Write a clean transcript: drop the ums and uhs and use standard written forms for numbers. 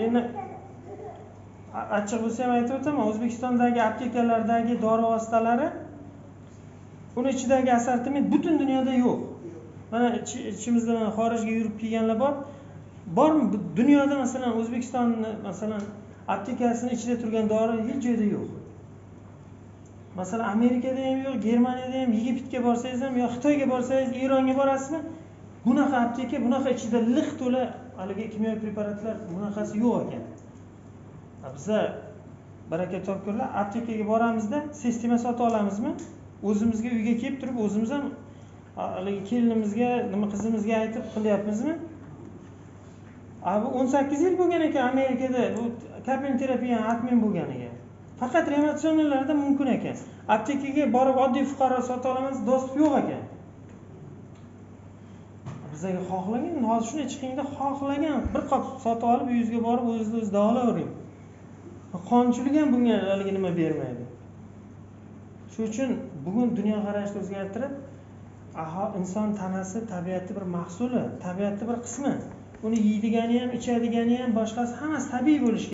endi achchiq bo'lsa ham aytib o'taman, O'zbekistondagi aptekalardagi dori vositalari uni ichidagi assortiment butun dunyoda yo'q. Mana ichimizda xorijga yurib kelganlar bormi? Dunyoda masalan O'zbekistonni masalan aptekasini ichida turgan dori hech joyda yo'q. Masalan Amerikada ham yo'q, Germaniyada ham, Yegiptga borsangiz ham, yo Xitoyga borsangiz, Eronga borasizmi? Bunaqa apteka, bunaqa ichida liq to'la haligi kimyoviy preparatlar bunaqasi yo'q ekan. Biza baraka topkurlar aptekaga boramizda sistema sotib olamizmi? O'zimizga uyga kelib turib o'zimiz ham haligi kelinimizga, nima qizimizga aytib qilyapmizmi? Bu 18 yil bo'lgan ekan Amerikada bu kapelin terapiya admin bo'lganiga. Faqat reanimatsionlarda mumkin ekan. Aptekaga borib oddiy fuqaro sota olamiz, dostup yo'q ekan. Bizga xohlagan, hozir shunday chiqingda xohlagan bir qop sotib olib uyingizga borib o'zingiz davolavering. Qonchilik ham bunga haligi nima bermaydi. Shuning uchun bugun dunyo qarashni o'zgartirib, inson tanasi tabiatning bir mahsuli, tabiatning bir qismi. Uni yeydigani ham, ichadigani ham, boshqasi hammasi tabiiy bo'lishi